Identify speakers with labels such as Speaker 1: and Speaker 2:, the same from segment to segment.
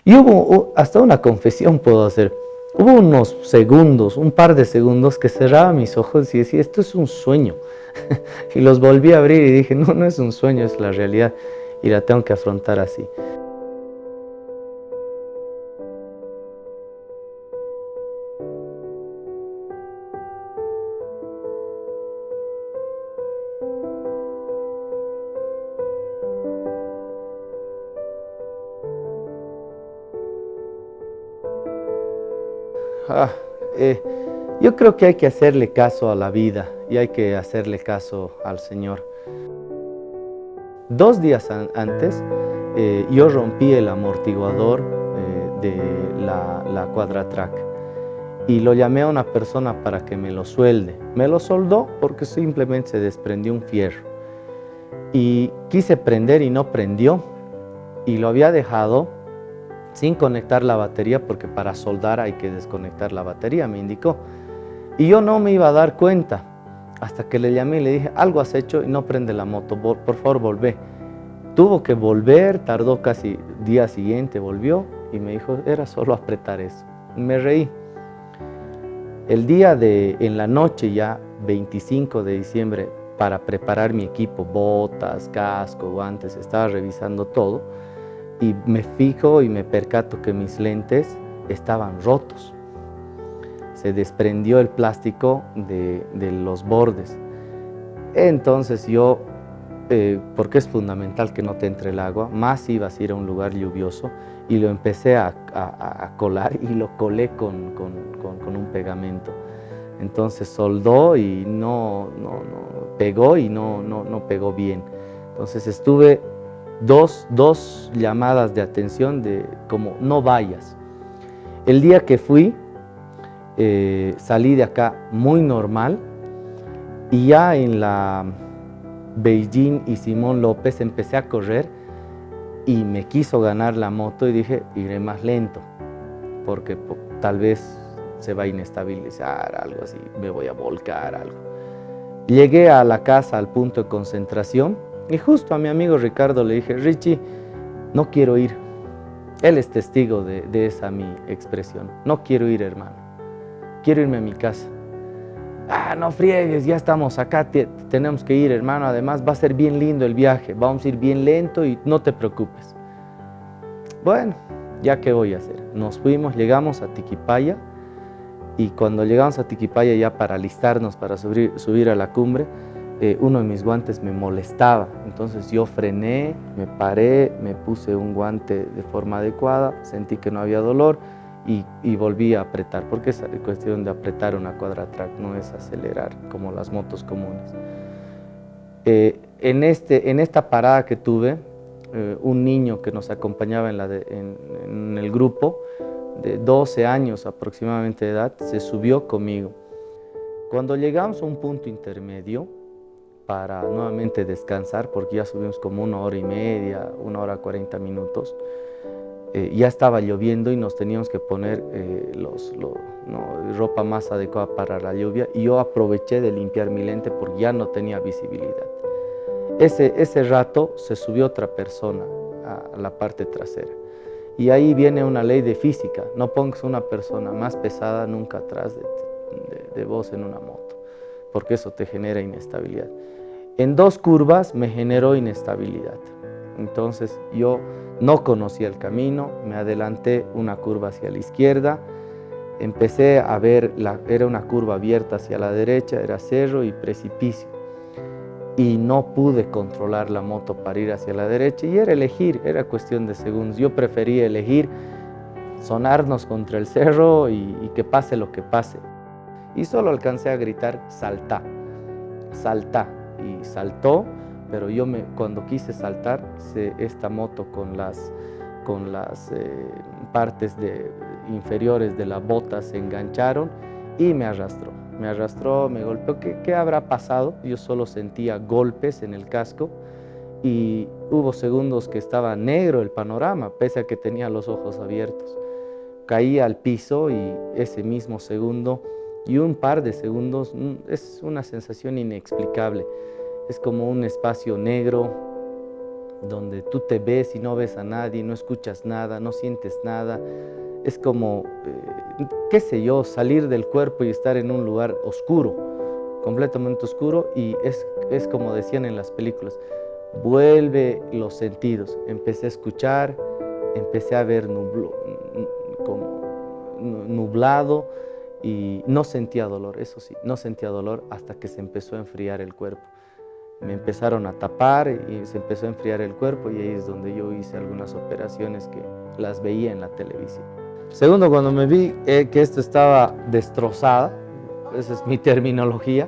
Speaker 1: Y hubo hasta una confesión puedo hacer. Hubo unos segundos, un par de segundos que cerraba mis ojos y decía, esto es un sueño. Y los volví a abrir y dije, no, no es un sueño, es la realidad y la tengo que afrontar así. Ah, eh, yo creo que hay que hacerle caso a la vida y hay que hacerle caso al Señor. 2 días antes yo rompí el amortiguador de la Quadratrack y lo llamé a una persona para que me lo suelde. Me lo soldó porque simplemente se desprendió un fierro y quise prender y no prendió y lo había dejado sin conectar la batería porque para soldar hay que desconectar la batería, me indicó. Y yo no me iba a dar cuenta hasta que le llamé y le dije, algo has hecho y no prende la moto, por favor volvé. Tuvo que volver, tardó casi día siguiente, volvió y me dijo, era solo apretar eso. Me reí. En la noche ya, 25 de diciembre, para preparar mi equipo, botas, casco, guantes, estaba revisando todo y me fijo y me percato que mis lentes estaban rotos. Se desprendió el plástico de los bordes. Entonces yo, porque es fundamental que no te entre el agua, más ibas a ir a un lugar lluvioso, y lo empecé a colar y lo colé con un pegamento. Entonces soldó y no pegó y no pegó bien. Entonces estuve dos llamadas de atención de como no vayas. El día que fui, salí de acá muy normal y ya en la Beijing y Simón López empecé a correr y me quiso ganar la moto y dije, iré más lento porque tal vez se va a inestabilizar, algo así, me voy a volcar, algo. Llegué a la casa, al punto de concentración, y justo a mi amigo Ricardo le dije, Richie, no quiero ir. Él es testigo de esa mi expresión. No quiero ir, hermano. Quiero irme a mi casa. Ah, no friegues, ya estamos acá, tenemos que ir, hermano. Además va a ser bien lindo el viaje, vamos a ir bien lento y no te preocupes. Bueno, ya qué voy a hacer. Nos fuimos, llegamos a Tiquipaya y cuando llegamos a Tiquipaya ya para alistarnos para subir a la cumbre, uno de mis guantes me molestaba. Entonces yo frené, me paré, me puse un guante de forma adecuada, sentí que no había dolor y volví a apretar, porque es cuestión de apretar una Quadratrack, no es acelerar como las motos comunes. En esta parada que tuve, un niño que nos acompañaba en el grupo, de 12 años aproximadamente de edad, se subió conmigo. Cuando llegamos a un punto intermedio, para nuevamente descansar, porque ya subimos como 1 hora y media, 1 hora 40 minutos, ya estaba lloviendo y nos teníamos que poner ropa más adecuada para la lluvia, y yo aproveché de limpiar mi lente porque ya no tenía visibilidad. Ese rato se subió otra persona a la parte trasera. Y ahí viene una ley de física, no pongas una persona más pesada nunca atrás de vos en una moto, porque eso te genera inestabilidad. En 2 curvas me generó inestabilidad, entonces yo no conocía el camino, me adelanté una curva hacia la izquierda, empecé a ver, era una curva abierta hacia la derecha, era cerro y precipicio, y no pude controlar la moto para ir hacia la derecha, y era elegir, era cuestión de segundos. Yo prefería elegir sonarnos contra el cerro y que pase lo que pase. Y solo alcancé a gritar, saltá, saltá, y saltó, pero cuando quise saltar, esta moto con las partes inferiores de la bota se engancharon y me arrastró, me golpeó. ¿Qué habrá pasado? Yo solo sentía golpes en el casco y hubo segundos que estaba negro el panorama, pese a que tenía los ojos abiertos. Caí al piso y ese mismo segundo y un par de segundos es una sensación inexplicable. Es como un espacio negro, donde tú te ves y no ves a nadie, no escuchas nada, no sientes nada. Es como, qué sé yo, salir del cuerpo y estar en un lugar oscuro, completamente oscuro, y es como decían en las películas, vuelve los sentidos. Empecé a escuchar, empecé a ver como nublado y no sentía dolor, eso sí, no sentía dolor hasta que se empezó a enfriar el cuerpo. Me empezaron a tapar y se empezó a enfriar el cuerpo, y ahí es donde yo hice algunas operaciones que las veía en la televisión. Segundo, cuando me vi que esto estaba destrozada, esa es mi terminología,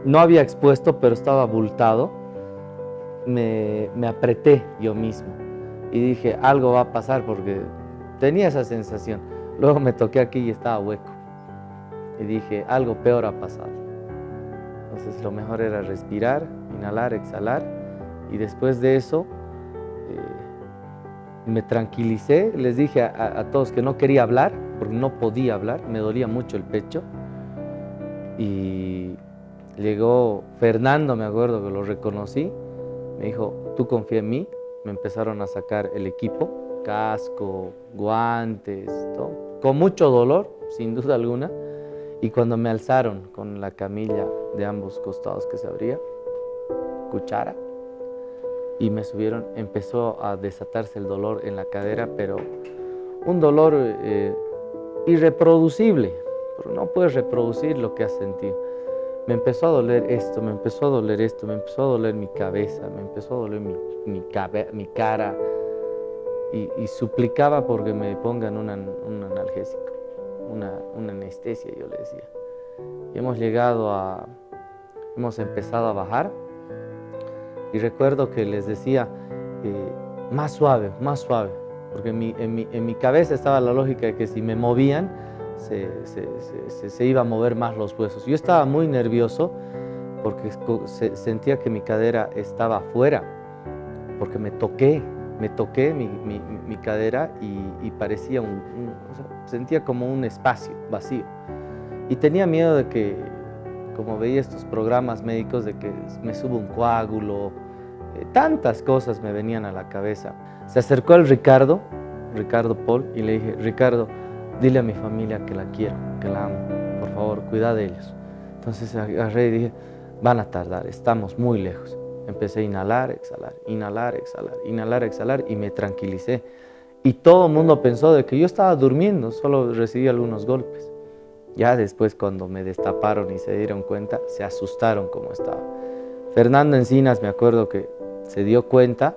Speaker 1: no había expuesto, pero estaba abultado, me apreté yo mismo y dije, algo va a pasar, porque tenía esa sensación. Luego me toqué aquí y estaba hueco y dije, algo peor ha pasado. Entonces lo mejor era respirar, inhalar, exhalar, y después de eso me tranquilicé. Les dije a todos que no quería hablar, porque no podía hablar, me dolía mucho el pecho. Y llegó Fernando, me acuerdo que lo reconocí, me dijo, tú confía en mí. Me empezaron a sacar el equipo, casco, guantes, todo, con mucho dolor, sin duda alguna. Y cuando me alzaron con la camilla de ambos costados que se abría, cuchara, y me subieron, empezó a desatarse el dolor en la cadera, pero un dolor irreproducible, pero no puedes reproducir lo que has sentido. Me empezó a doler esto, me empezó a doler esto, me empezó a doler mi cabeza, me empezó a doler mi cara, y suplicaba porque me pongan un analgésico, una anestesia, yo le decía. Y hemos empezado a bajar, y recuerdo que les decía, más suave, porque en mi cabeza estaba la lógica de que si me movían, se iba a mover más los huesos. Yo estaba muy nervioso porque sentía que mi cadera estaba afuera, porque me toqué mi cadera y parecía o sea, sentía como un espacio vacío. Y tenía miedo de que, como veía estos programas médicos, de que me suba un coágulo, tantas cosas me venían a la cabeza. Se acercó el Ricardo Paul, y le dije, Ricardo, dile a mi familia que la quiero, que la amo, por favor, cuida de ellos. Entonces agarré y dije, van a tardar, estamos muy lejos. Empecé a inhalar, exhalar, inhalar, exhalar, inhalar, exhalar, y me tranquilicé. Y todo el mundo pensó de que yo estaba durmiendo, solo recibí algunos golpes. Ya después, cuando me destaparon y se dieron cuenta, se asustaron como estaba. Fernando Encinas, me acuerdo que se dio cuenta,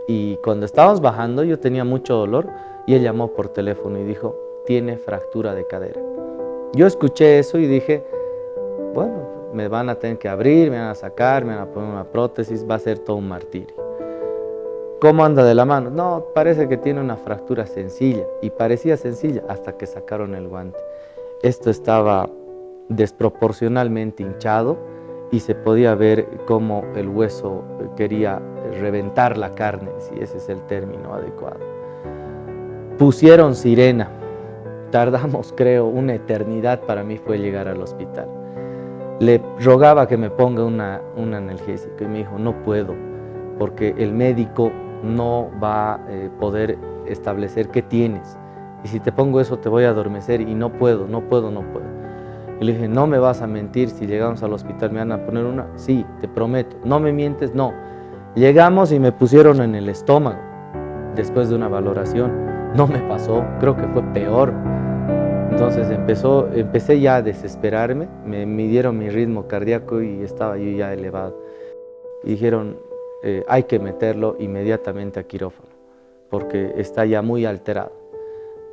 Speaker 1: y cuando estábamos bajando yo tenía mucho dolor, y él llamó por teléfono y dijo, tiene fractura de cadera. Yo escuché eso y dije, bueno, me van a tener que abrir, me van a sacar, me van a poner una prótesis, va a ser todo un martirio. ¿Cómo anda de la mano? No, parece que tiene una fractura sencilla, y parecía sencilla hasta que sacaron el guante. Esto estaba desproporcionalmente hinchado, y se podía ver cómo el hueso quería reventar la carne, si ese es el término adecuado. Pusieron sirena. Tardamos, creo, una eternidad para mí fue llegar al hospital. Le rogaba que me ponga un analgésico, y me dijo, no puedo, porque el médico no va a poder establecer qué tienes. Y si te pongo eso te voy a adormecer, y no puedo. Y le dije, no me vas a mentir, si llegamos al hospital me van a poner una. Sí, te prometo. No me mientes, no. Llegamos y me pusieron en el estómago, después de una valoración. No me pasó, creo que fue peor. Entonces empecé ya a desesperarme, me midieron mi ritmo cardíaco y estaba yo ya elevado. Y dijeron, hay que meterlo inmediatamente a quirófano, porque está ya muy alterado.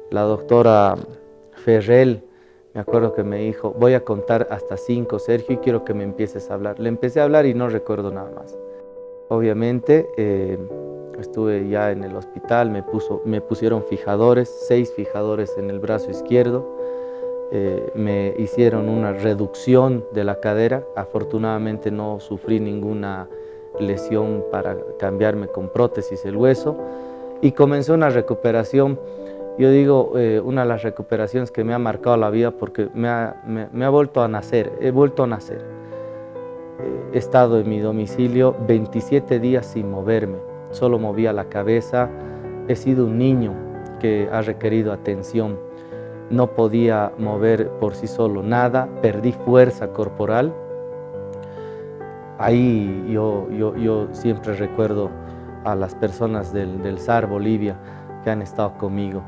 Speaker 1: La doctora Ferrell, me acuerdo que me dijo, voy a contar hasta 5, Sergio, y quiero que me empieces a hablar. Le empecé a hablar y no recuerdo nada más. Obviamente, estuve ya en el hospital, me pusieron fijadores, 6 fijadores en el brazo izquierdo. Me hicieron una reducción de la cadera. Afortunadamente no sufrí ninguna lesión para cambiarme con prótesis el hueso. Y comenzó una recuperación. Yo digo, una de las recuperaciones que me ha marcado la vida, porque me ha vuelto a nacer, he vuelto a nacer. He estado en mi domicilio 27 días sin moverme. solo movía la cabeza. He sido un niño que ha requerido atención. No podía mover por sí solo nada, perdí fuerza corporal. Ahí yo siempre recuerdo a las personas del SAR Bolivia que han estado conmigo.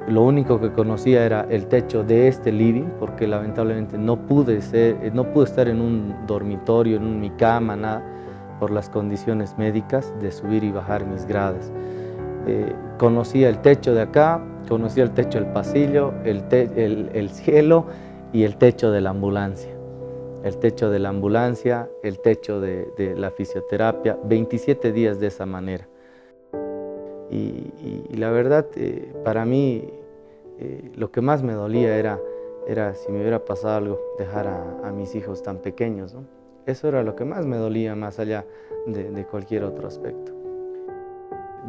Speaker 1: Lo único que conocía era el techo de este living, porque lamentablemente no pude estar en un dormitorio, en mi cama, nada, por las condiciones médicas de subir y bajar mis gradas. Conocía el techo de acá, conocía el techo del pasillo, el cielo y el techo de la ambulancia. El techo de la ambulancia, el techo de la fisioterapia, 27 días de esa manera. Y la verdad, para mí, lo que más me dolía era si me hubiera pasado algo, dejar a mis hijos tan pequeños, ¿no? Eso era lo que más me dolía, más allá de cualquier otro aspecto.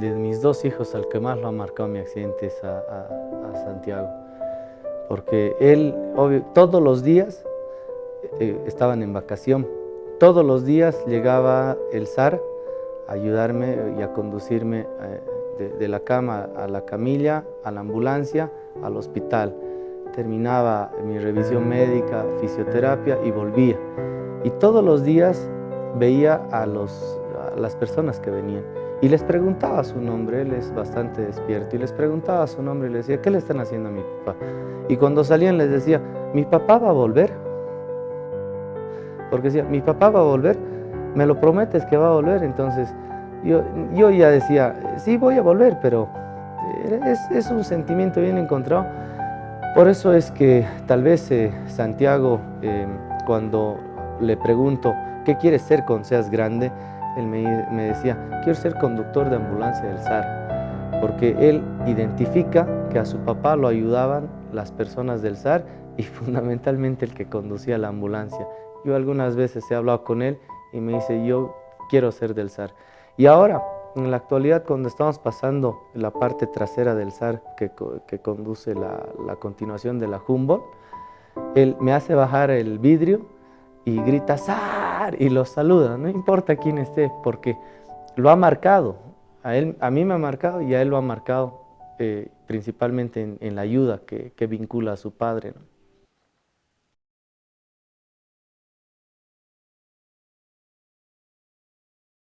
Speaker 1: De mis dos hijos, al que más lo ha marcado mi accidente es a Santiago, porque él, obvio, todos los días estaban en vacación, todos los días llegaba el SAR a ayudarme y a conducirme de la cama a la camilla, a la ambulancia, al hospital. Terminaba mi revisión médica, fisioterapia y volvía. Y todos los días veía a las personas que venían y les preguntaba su nombre. Él es bastante despierto, y les preguntaba su nombre y les decía: ¿qué le están haciendo a mi papá? Y cuando salían les decía: ¿mi papá va a volver? Porque decía: ¿mi papá va a volver? ¿Me lo prometes que va a volver? Entonces yo ya decía: sí, voy a volver, pero es un sentimiento bien encontrado. Por eso es que tal vez Santiago, cuando le pregunto: ¿qué quieres ser cuando seas grande?, él me decía: quiero ser conductor de ambulancia del SAR, porque él identifica que a su papá lo ayudaban las personas del SAR y fundamentalmente el que conducía la ambulancia. Yo algunas veces he hablado con él y me dice: yo quiero ser del SAR. Y ahora, en la actualidad, cuando estamos pasando la parte trasera del SAR que conduce la continuación de la Humboldt, él me hace bajar el vidrio y grita: SAR, y lo saluda, no importa quién esté, porque lo ha marcado. A mí me ha marcado y a él lo ha marcado, principalmente en la ayuda que vincula a su padre, ¿no?